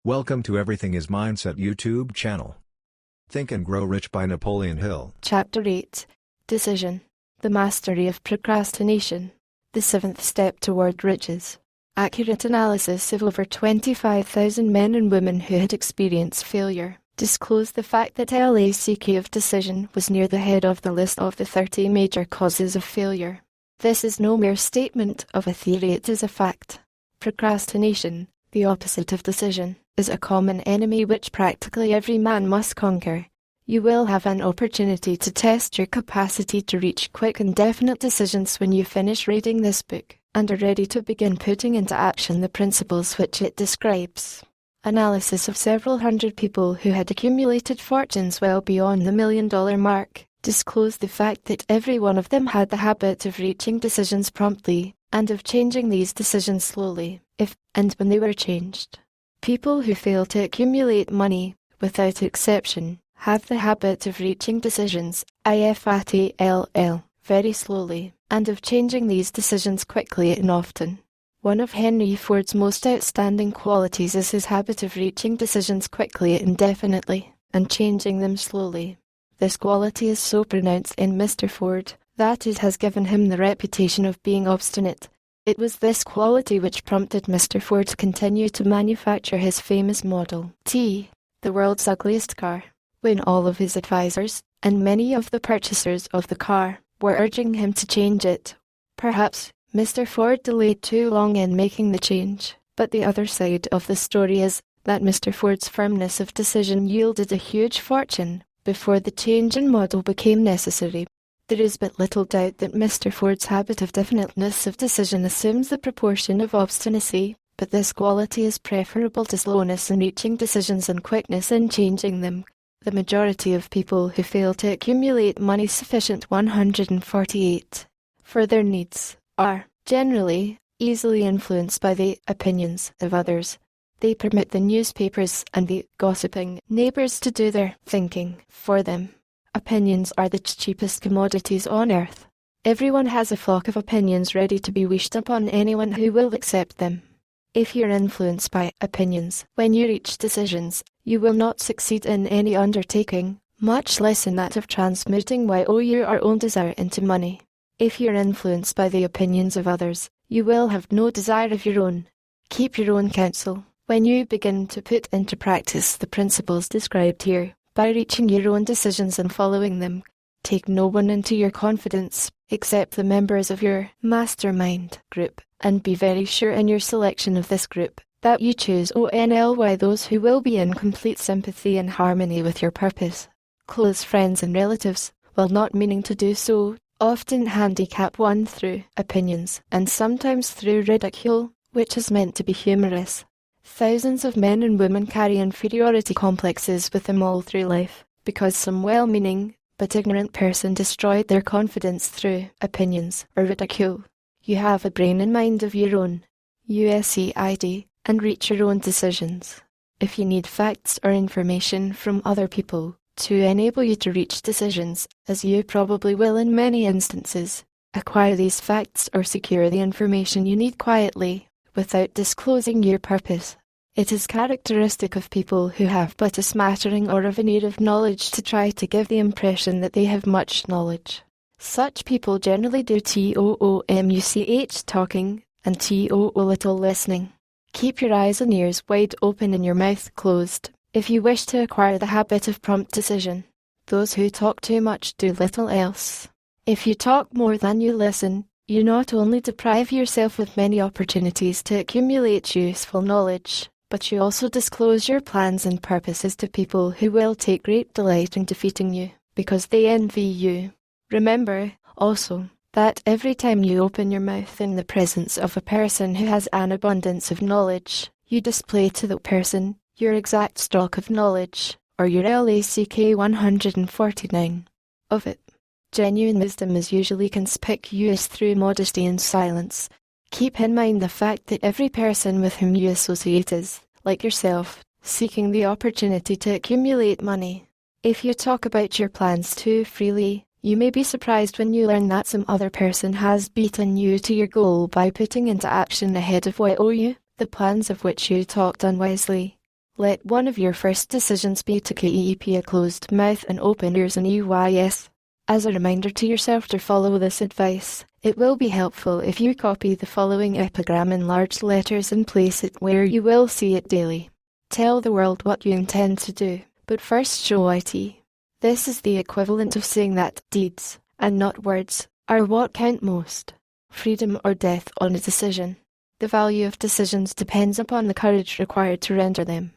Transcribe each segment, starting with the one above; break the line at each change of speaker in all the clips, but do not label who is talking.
Welcome to Everything is Mindset YouTube channel. Think and Grow Rich by Napoleon Hill.
Chapter 8. Decision. The Mastery of Procrastination. The 7th Step Toward Riches. Accurate analysis of over 25,000 men and women who had experienced failure disclosed the fact that lack of decision was near the head of the list of the 30 major causes of failure. This is no mere statement of a theory, it is a fact. Procrastination, the opposite of decision, is a common enemy which practically every man must conquer. You will have an opportunity to test your capacity to reach quick and definite decisions when you finish reading this book and are ready to begin putting into action the principles which it describes. Analysis of several hundred people who had accumulated fortunes well beyond the $1 million mark disclosed the fact that every one of them had the habit of reaching decisions promptly and of changing these decisions slowly, if and when they were changed. People who fail to accumulate money, without exception, have the habit of reaching decisions, very slowly, and of changing these decisions quickly and often. One of Henry Ford's most outstanding qualities is his habit of reaching decisions quickly and definitely, and changing them slowly. This quality is so pronounced in Mr. Ford that it has given him the reputation of being obstinate. It was this quality which prompted Mr. Ford to continue to manufacture his famous Model T, the world's ugliest car, when all of his advisors, and many of the purchasers of the car, were urging him to change it. Perhaps Mr. Ford delayed too long in making the change, but the other side of the story is that Mr. Ford's firmness of decision yielded a huge fortune before the change in model became necessary. There is but little doubt that Mr. Ford's habit of definiteness of decision assumes the proportion of obstinacy, but this quality is preferable to slowness in reaching decisions and quickness in changing them. The majority of people who fail to accumulate money sufficient 148 for their needs are, generally, easily influenced by the opinions of others. They permit the newspapers and the gossiping neighbors to do their thinking for them. Opinions are the cheapest commodities on earth. Everyone has a flock of opinions ready to be wished upon anyone who will accept them. If you're influenced by opinions when you reach decisions, you will not succeed in any undertaking, much less in that of transmuting your own desire into money. If you're influenced by the opinions of others, you will have no desire of your own. Keep your own counsel when you begin to put into practice the principles described here. By reaching your own decisions and following them, take no one into your confidence, except the members of your mastermind group, and be very sure in your selection of this group that you choose only those who will be in complete sympathy and harmony with your purpose. Close friends and relatives, while not meaning to do so, often handicap one through opinions, and sometimes through ridicule, which is meant to be humorous. Thousands of men and women carry inferiority complexes with them all through life, because some well-meaning, but ignorant person destroyed their confidence through opinions or ridicule. You have a brain and mind of your own, and reach your own decisions. If you need facts or information from other people to enable you to reach decisions, as you probably will in many instances, acquire these facts or secure the information you need quietly, without disclosing your purpose. It is characteristic of people who have but a smattering or a veneer of knowledge to try to give the impression that they have much knowledge. Such people generally do TOOMUCH talking and TOO little listening. Keep your eyes and ears wide open and your mouth closed if you wish to acquire the habit of prompt decision. Those who talk too much do little else. If you talk more than you listen, you not only deprive yourself of many opportunities to accumulate useful knowledge, but you also disclose your plans and purposes to people who will take great delight in defeating you, because they envy you. Remember, also, that every time you open your mouth in the presence of a person who has an abundance of knowledge, you display to the person your exact stock of knowledge, or your lack 149 of it. Genuine wisdom is usually conspicuous through modesty and silence. Keep in mind the fact that every person with whom you associate is, like yourself, seeking the opportunity to accumulate money. If you talk about your plans too freely, you may be surprised when you learn that some other person has beaten you to your goal by putting into action ahead of you the plans of which you talked unwisely. Let one of your first decisions be to keep a closed mouth and open ears and UYS. As a reminder to yourself to follow this advice, it will be helpful if you copy the following epigram in large letters and place it where you will see it daily. Tell the world what you intend to do, but first show it. This is the equivalent of saying that deeds, and not words, are what count most. Freedom or death on a decision. The value of decisions depends upon the courage required to render them.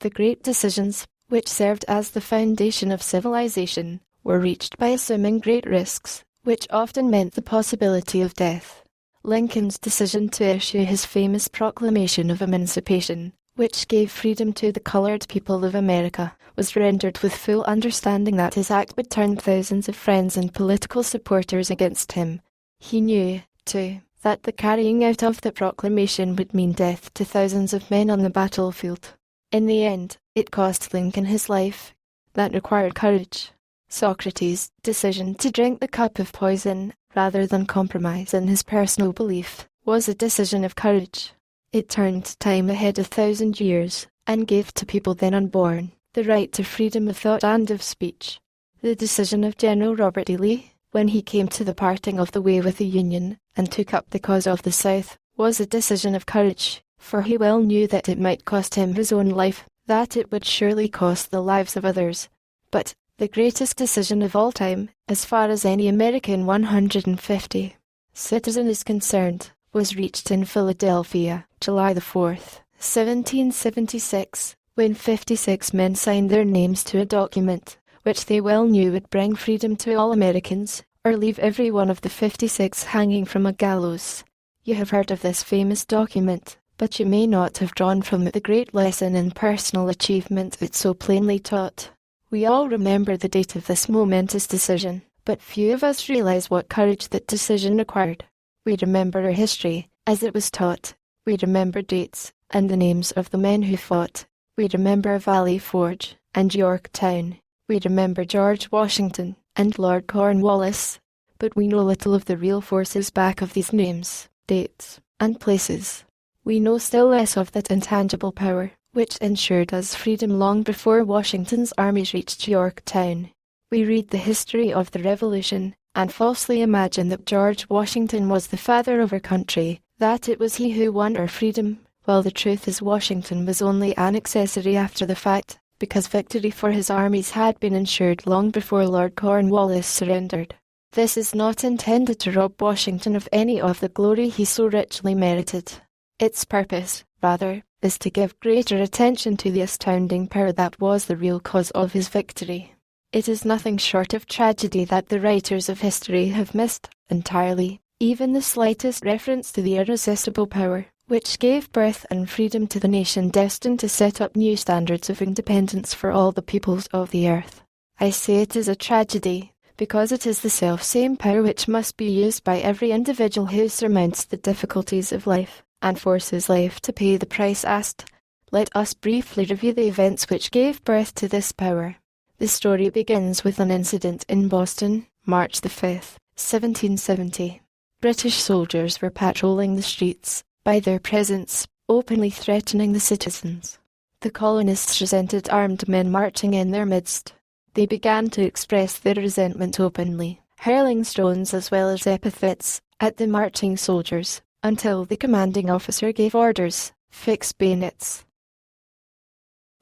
The great decisions, which served as the foundation of civilization, were reached by assuming great risks, which often meant the possibility of death. Lincoln's decision to issue his famous Proclamation of Emancipation, which gave freedom to the colored people of America, was rendered with full understanding that his act would turn thousands of friends and political supporters against him. He knew, too, that the carrying out of the proclamation would mean death to thousands of men on the battlefield. In the end, it cost Lincoln his life. That required courage. Socrates' decision to drink the cup of poison, rather than compromise in his personal belief, was a decision of courage. It turned time ahead 1,000 years, and gave to people then unborn the right to freedom of thought and of speech. The decision of General Robert E. Lee, when he came to the parting of the way with the Union, and took up the cause of the South, was a decision of courage, for he well knew that it might cost him his own life, that it would surely cost the lives of others. But the greatest decision of all time, as far as any American 150 citizen is concerned, was reached in Philadelphia, July the 4th, 1776, when 56 men signed their names to a document, which they well knew would bring freedom to all Americans, or leave every one of the 56 hanging from a gallows. You have heard of this famous document, but you may not have drawn from it the great lesson in personal achievement it so plainly taught. We all remember the date of this momentous decision, but few of us realize what courage that decision required. We remember our history, as it was taught. We remember dates, and the names of the men who fought. We remember Valley Forge, and Yorktown. We remember George Washington, and Lord Cornwallis. But we know little of the real forces back of these names, dates, and places. We know still less of that intangible power, which ensured us freedom long before Washington's armies reached Yorktown. We read the history of the Revolution, and falsely imagine that George Washington was the father of our country, that it was he who won our freedom, while the truth is Washington was only an accessory after the fact, because victory for his armies had been ensured long before Lord Cornwallis surrendered. This is not intended to rob Washington of any of the glory he so richly merited. Its purpose, rather, is to give greater attention to the astounding power that was the real cause of his victory. It is nothing short of tragedy that the writers of history have missed, entirely, even the slightest reference to the irresistible power, which gave birth and freedom to the nation destined to set up new standards of independence for all the peoples of the earth. I say it is a tragedy, because it is the self-same power which must be used by every individual who surmounts the difficulties of life, and forces life to pay the price asked. Let us briefly review the events which gave birth to this power. The story begins with an incident in Boston, March the 5th, 1770. British soldiers were patrolling the streets, by their presence, openly threatening the citizens. The colonists resented armed men marching in their midst. They began to express their resentment openly, hurling stones as well as epithets at the marching soldiers, until the commanding officer gave orders, "Fix bayonets.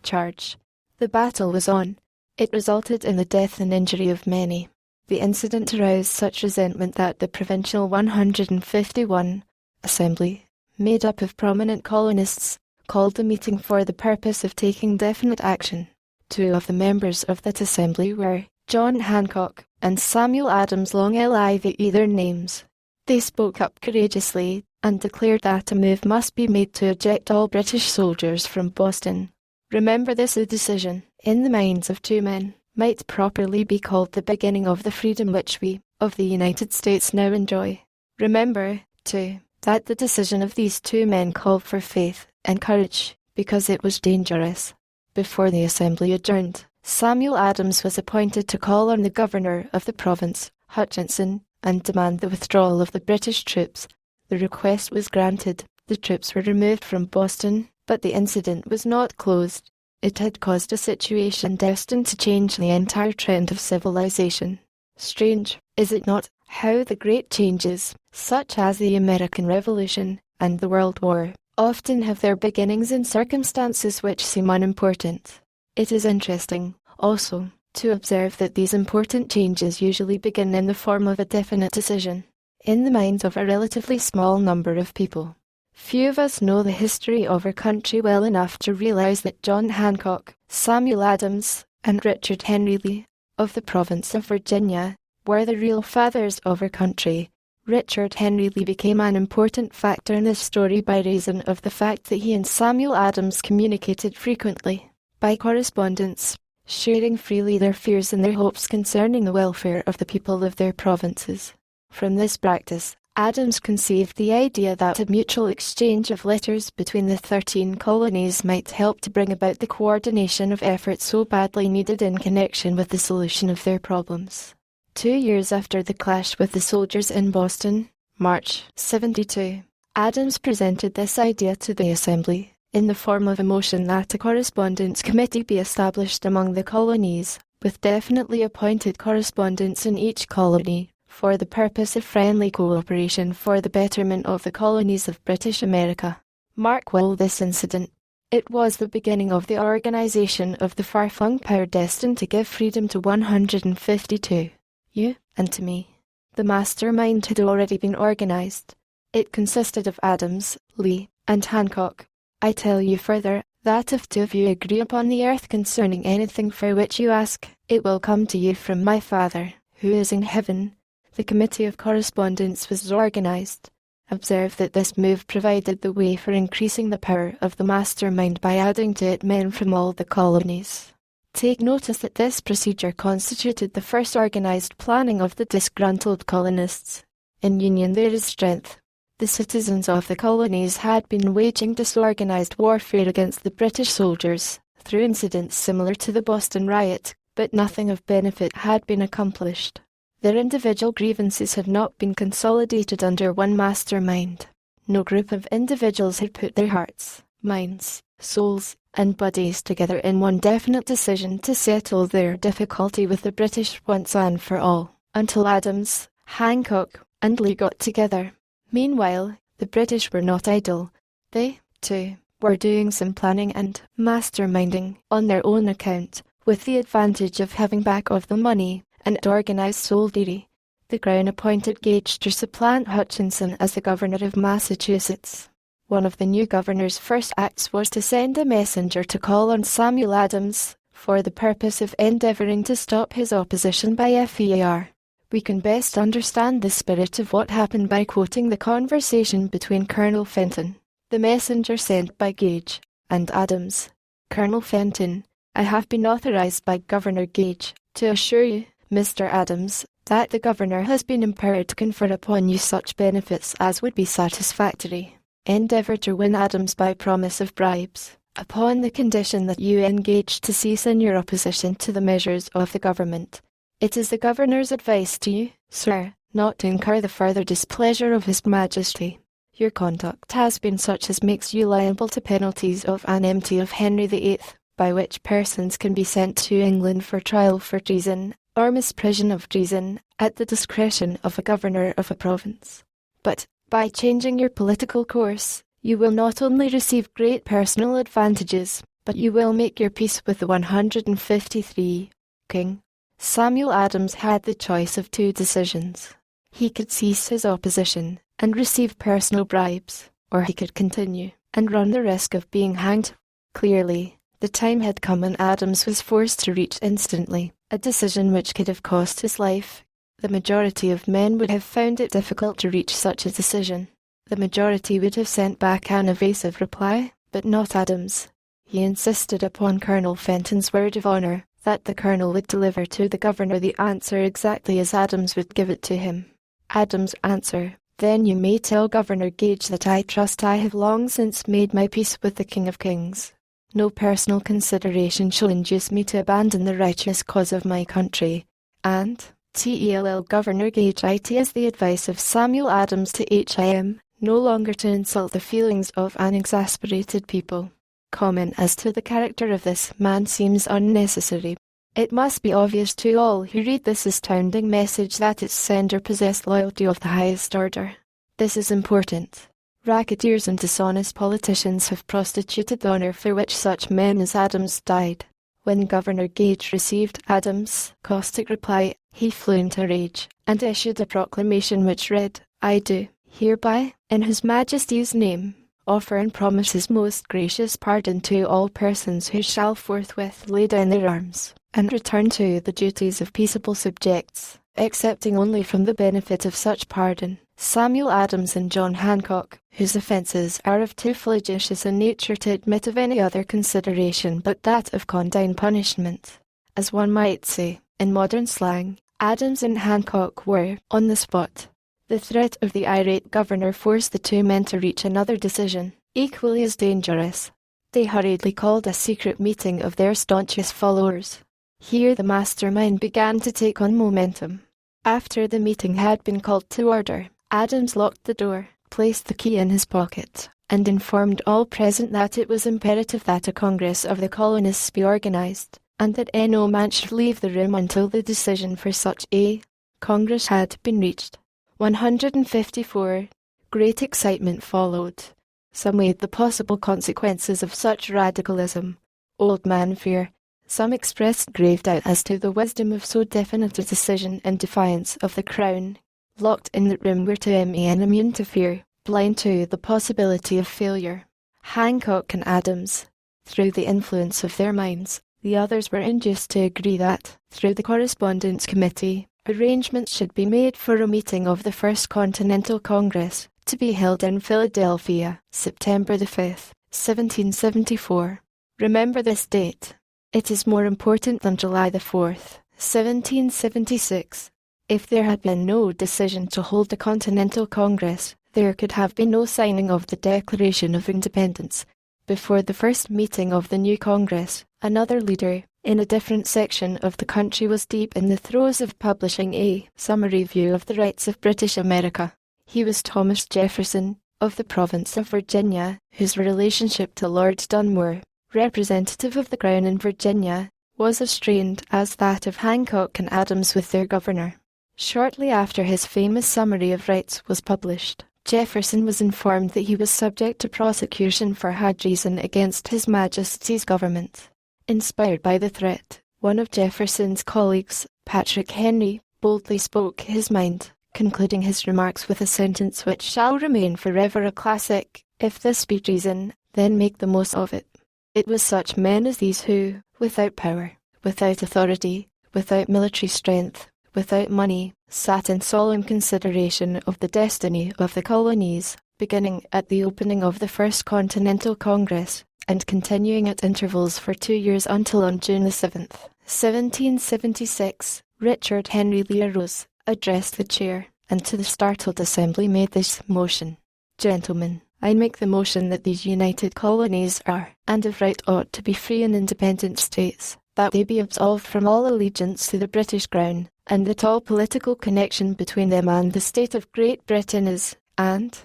Charge." The battle was on. It resulted in the death and injury of many. The incident aroused such resentment that the Provincial 151 Assembly, made up of prominent colonists, called a meeting for the purpose of taking definite action. Two of the members of that assembly were John Hancock and Samuel Adams, long live their names. They spoke up courageously and declared that a move must be made to eject all British soldiers from Boston. Remember, this decision, in the minds of two men, might properly be called the beginning of the freedom which we, of the United States, now enjoy. Remember, too, that the decision of these two men called for faith and courage, because it was dangerous. Before the assembly adjourned, Samuel Adams was appointed to call on the governor of the province, Hutchinson, and demand the withdrawal of the British troops. The request was granted. The troops were removed from Boston, but the incident was not closed. It had caused a situation destined to change the entire trend of civilization. Strange, is it not, how the great changes, such as the American Revolution and the World War, often have their beginnings in circumstances which seem unimportant. It is interesting, also, to observe that these important changes usually begin in the form of a definite decision, in the minds of a relatively small number of people. Few of us know the history of our country well enough to realize that John Hancock, Samuel Adams, and Richard Henry Lee, of the province of Virginia, were the real fathers of our country. Richard Henry Lee became an important factor in this story by reason of the fact that he and Samuel Adams communicated frequently, by correspondence, sharing freely their fears and their hopes concerning the welfare of the people of their provinces. From this practice, Adams conceived the idea that a mutual exchange of letters between the 13 colonies might help to bring about the coordination of efforts so badly needed in connection with the solution of their problems. 2 years after the clash with the soldiers in Boston, March 72, Adams presented this idea to the Assembly, in the form of a motion that a correspondence committee be established among the colonies, with definitely appointed correspondents in each colony, for the purpose of friendly cooperation for the betterment of the colonies of British America. Mark well this incident. It was the beginning of the organization of the far-flung power destined to give freedom to 152. You, and to me. The mastermind had already been organized. It consisted of Adams, Lee, and Hancock. I tell you further, that if two of you agree upon the earth concerning anything for which you ask, it will come to you from my Father, who is in heaven. The Committee of Correspondence was organized. Observe that this move provided the way for increasing the power of the mastermind by adding to it men from all the colonies. Take notice that this procedure constituted the first organized planning of the disgruntled colonists. In union there is strength. The citizens of the colonies had been waging disorganized warfare against the British soldiers, through incidents similar to the Boston riot, but nothing of benefit had been accomplished. Their individual grievances had not been consolidated under one mastermind. No group of individuals had put their hearts, minds, souls, and bodies together in one definite decision to settle their difficulty with the British once and for all, until Adams, Hancock, and Lee got together. Meanwhile, the British were not idle. They, too, were doing some planning and masterminding on their own account, with the advantage of having back of the money and organized soldiery. The Crown appointed Gage to supplant Hutchinson as the governor of Massachusetts. One of the new governor's first acts was to send a messenger to call on Samuel Adams, for the purpose of endeavoring to stop his opposition by FEAR. We can best understand the spirit of what happened by quoting the conversation between Colonel Fenton, the messenger sent by Gage, and Adams. Colonel Fenton, I have been authorized by Governor Gage to assure you, Mr. Adams, that the governor has been empowered to confer upon you such benefits as would be satisfactory. Endeavour to win Adams by promise of bribes, upon the condition that you engage to cease in your opposition to the measures of the government. It is the governor's advice to you, sir, not to incur the further displeasure of His Majesty. Your conduct has been such as makes you liable to penalties of anonymity of Henry VIII, by which persons can be sent to England for trial for treason, or misprision of treason, at the discretion of a governor of a province. But, by changing your political course, you will not only receive great personal advantages, but you will make your peace with the 153. King Samuel Adams had the choice of two decisions. He could cease his opposition, and receive personal bribes, or he could continue, and run the risk of being hanged. Clearly, the time had come when Adams was forced to reach instantly a decision which could have cost his life. The majority of men would have found it difficult to reach such a decision. The majority would have sent back an evasive reply, but not Adams. He insisted upon Colonel Fenton's word of honor, that the colonel would deliver to the governor the answer exactly as Adams would give it to him. Adams' answer: Then you may tell Governor Gage that I trust I have long since made my peace with the King of Kings. No personal consideration shall induce me to abandon the righteous cause of my country. And, tell Governor Gage it is the advice of Samuel Adams to him, no longer to insult the feelings of an exasperated people. Comment as to the character of this man seems unnecessary. It must be obvious to all who read this astounding message that its sender possessed loyalty of the highest order. This is important. Racketeers and dishonest politicians have prostituted the honor for which such men as Adams died. When Governor Gage received Adams' caustic reply, he flew into rage, and issued a proclamation which read, "I do, hereby, in His Majesty's name, offer and promise His most gracious pardon to all persons who shall forthwith lay down their arms, and return to the duties of peaceable subjects, excepting only from the benefit of such pardon, Samuel Adams and John Hancock, whose offences are of too flagitious a nature to admit of any other consideration but that of condign punishment." As one might say, in modern slang, Adams and Hancock were on the spot. The threat of the irate governor forced the two men to reach another decision, equally as dangerous. They hurriedly called a secret meeting of their staunchest followers. Here the mastermind began to take on momentum. After the meeting had been called to order, Adams locked the door, placed the key in his pocket, and informed all present that it was imperative that a Congress of the colonists be organized, and that no man should leave the room until the decision for such a Congress had been reached. 154. Great excitement followed. Some weighed the possible consequences of such radicalism. Old man fear. Some expressed grave doubt as to the wisdom of so definite a decision in defiance of the Crown. Locked in the room were two men immune to fear, blind to the possibility of failure. Hancock and Adams. Through the influence of their minds, the others were induced to agree that, through the Correspondence Committee, arrangements should be made for a meeting of the First Continental Congress, to be held in Philadelphia, September the 5th, 1774. Remember this date. It is more important than July the 4th, 1776. If there had been no decision to hold a Continental Congress, there could have been no signing of the Declaration of Independence. Before the first meeting of the new Congress, another leader, in a different section of the country, was deep in the throes of publishing a summary view of the rights of British America. He was Thomas Jefferson, of the province of Virginia, whose relationship to Lord Dunmore, representative of the Crown in Virginia, was as strained as that of Hancock and Adams with their governor. Shortly after his famous Summary of Rights was published, Jefferson was informed that he was subject to prosecution for high treason against His Majesty's government. Inspired by the threat, one of Jefferson's colleagues, Patrick Henry, boldly spoke his mind, concluding his remarks with a sentence which shall remain forever a classic: "If this be treason, then make the most of it." It was such men as these who, without power, without authority, without military strength, without money, sat in solemn consideration of the destiny of the colonies, beginning at the opening of the First Continental Congress, and continuing at intervals for 2 years until on June the 7th, 1776, Richard Henry Lee arose, addressed the chair, and to the startled assembly made this motion: "Gentlemen, I make the motion that these united colonies are, and of right ought to be free and independent states, that they be absolved from all allegiance to the British Crown, and that all political connection between them and the state of Great Britain is, and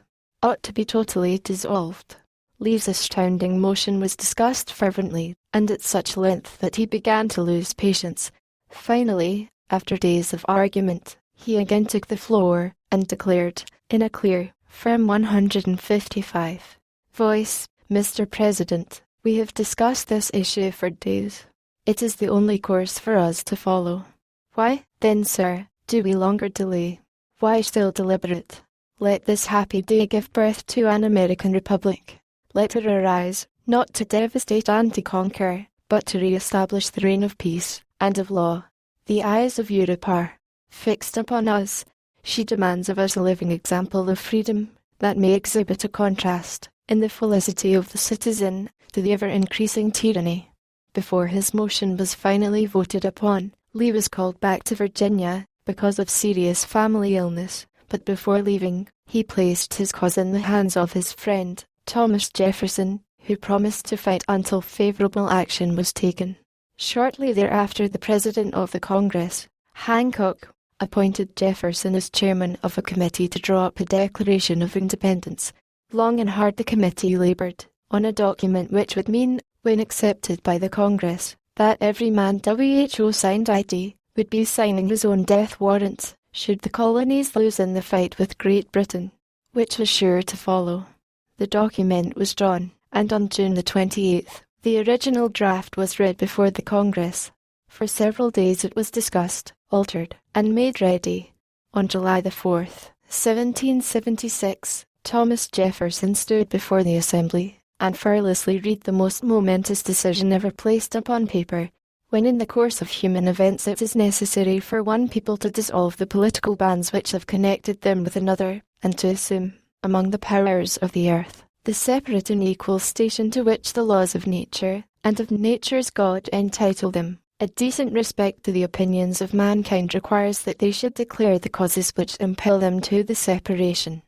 ought to be totally dissolved." Lee's astounding motion was discussed fervently, and at such length that he began to lose patience. Finally, after days of argument, he again took the floor, and declared, in a clear, firm 155 voice, "Mr. President, we have discussed this issue for days. It is the only course for us to follow. Why, then, sir, do we longer delay? Why still deliberate? Let this happy day give birth to an American Republic. Let it arise, not to devastate and to conquer, but to re-establish the reign of peace and of law. The eyes of Europe are fixed upon us. She demands of us a living example of freedom that may exhibit a contrast, in the felicity of the citizen, to the ever-increasing tyranny." Before his motion was finally voted upon, Lee was called back to Virginia because of serious family illness, but before leaving, he placed his cause in the hands of his friend, Thomas Jefferson, who promised to fight until favorable action was taken. Shortly thereafter, the President of the Congress, Hancock, appointed Jefferson as chairman of a committee to draw up a Declaration of Independence. Long and hard the committee labored, on a document which would mean, when accepted by the Congress, that every man WHO signed ID would be signing his own death warrant, should the colonies lose in the fight with Great Britain, which was sure to follow. The document was drawn, and on June the 28th, the original draft was read before the Congress. For several days it was discussed, altered, and made ready. On July the 4th, 1776, Thomas Jefferson stood before the Assembly, and fearlessly read the most momentous decision ever placed upon paper, when in the course of human events it is necessary for one people to dissolve the political bands which have connected them with another, and to assume, among the powers of the earth, the separate and equal station to which the laws of nature, and of nature's God entitle them. A decent respect to the opinions of mankind requires that they should declare the causes which impel them to the separation.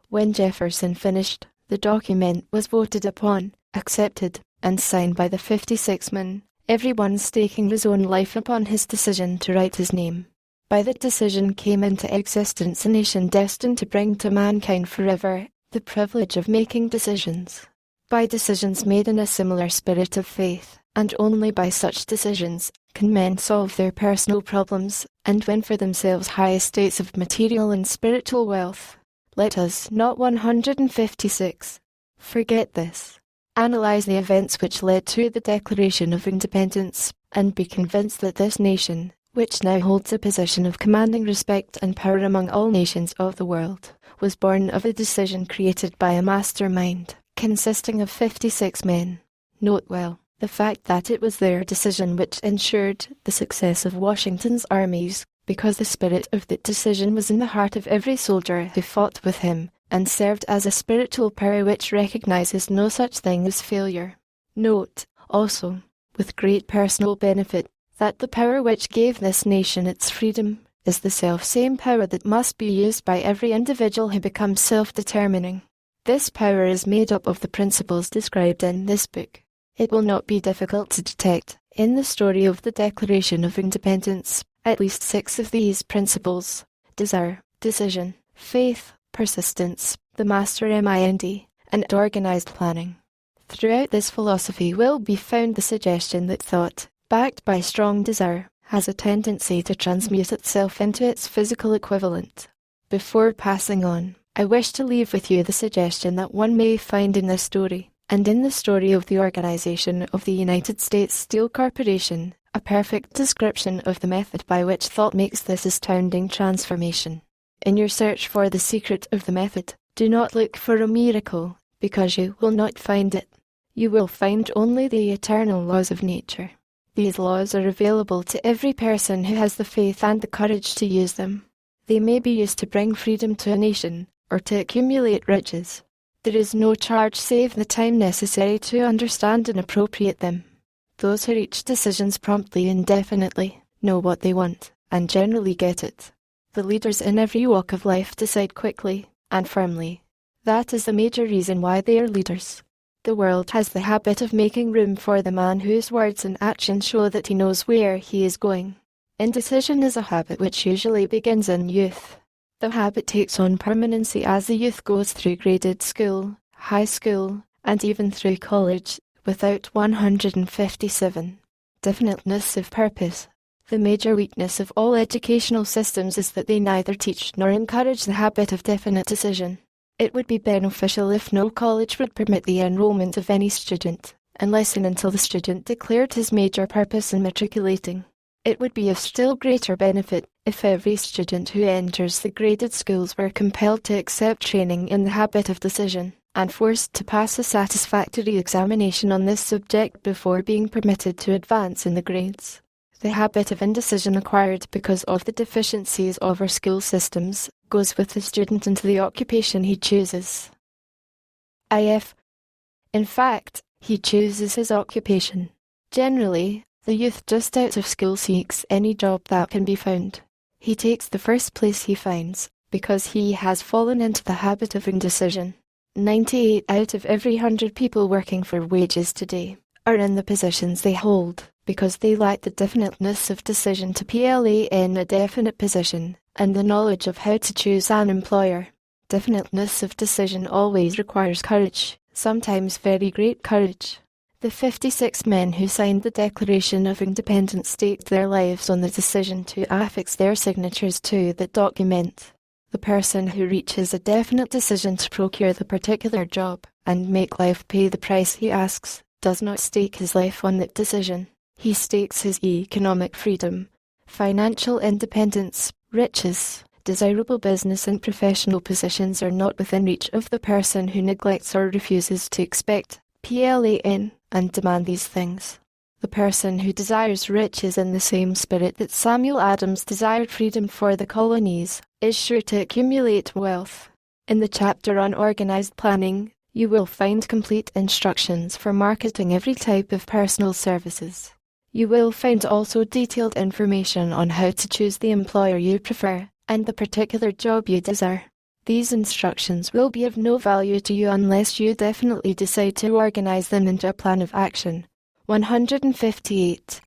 When Jefferson finished, the document was voted upon, accepted, and signed by the 56 men, every one staking his own life upon his decision to write his name. By that decision came into existence a nation destined to bring to mankind forever the privilege of making decisions. By decisions made in a similar spirit of faith, and only by such decisions, can men solve their personal problems, and win for themselves high estates of material and spiritual wealth. Let us not 156 forget this. Analyze the events which led to the Declaration of Independence, and be convinced that this nation, which now holds a position of commanding respect and power among all nations of the world, was born of a decision created by a mastermind, consisting of 56 men. Note well the fact that it was their decision which ensured the success of Washington's armies, because the spirit of that decision was in the heart of every soldier who fought with him, and served as a spiritual power which recognizes no such thing as failure. Note, also, with great personal benefit, that the power which gave this nation its freedom is the self-same power that must be used by every individual who becomes self-determining. This power is made up of the principles described in this book. It will not be difficult to detect, in the story of the Declaration of Independence, at least 6 of these principles: desire, decision, faith, persistence, the master mind, and organized planning. Throughout this philosophy will be found the suggestion that thought, backed by strong desire, has a tendency to transmute itself into its physical equivalent. Before passing on, I wish to leave with you the suggestion that one may find in this story, and in the story of the organization of the United States Steel Corporation, a perfect description of the method by which thought makes this astounding transformation. In your search for the secret of the method, do not look for a miracle, because you will not find it. You will find only the eternal laws of nature. These laws are available to every person who has the faith and the courage to use them. They may be used to bring freedom to a nation, or to accumulate riches. There is no charge save the time necessary to understand and appropriate them. Those who reach decisions promptly and definitely know what they want, and generally get it. The leaders in every walk of life decide quickly and firmly. That is the major reason why they are leaders. The world has the habit of making room for the man whose words and actions show that he knows where he is going. Indecision is a habit which usually begins in youth. The habit takes on permanency as the youth goes through graded school, high school, and even through college, without 157. Definiteness of purpose. The major weakness of all educational systems is that they neither teach nor encourage the habit of definite decision. It would be beneficial if no college would permit the enrollment of any student, unless and until the student declared his major purpose in matriculating. It would be of still greater benefit if every student who enters the graded schools were compelled to accept training in the habit of decision, and forced to pass a satisfactory examination on this subject before being permitted to advance in the grades. The habit of indecision acquired because of the deficiencies of our school systems goes with the student into the occupation he chooses. In fact, he chooses his occupation. Generally, the youth just out of school seeks any job that can be found. He takes the first place he finds, because he has fallen into the habit of indecision. 98 out of every 100 people working for wages today are in the positions they hold, because they lack the definiteness of decision to plan a definite position, and the knowledge of how to choose an employer. Definiteness of decision always requires courage, sometimes very great courage. The 56 men who signed the Declaration of Independence staked their lives on the decision to affix their signatures to that document. The person who reaches a definite decision to procure the particular job and make life pay the price he asks does not stake his life on that decision. He stakes his economic freedom, financial independence, riches. Desirable business and professional positions are not within reach of the person who neglects or refuses to expect, plan, and demand these things. The person who desires riches in the same spirit that Samuel Adams desired freedom for the colonies is sure to accumulate wealth. In the chapter on organized planning, you will find complete instructions for marketing every type of personal services. You will find also detailed information on how to choose the employer you prefer and the particular job you desire. These instructions will be of no value to you unless you definitely decide to organize them into a plan of action. 158.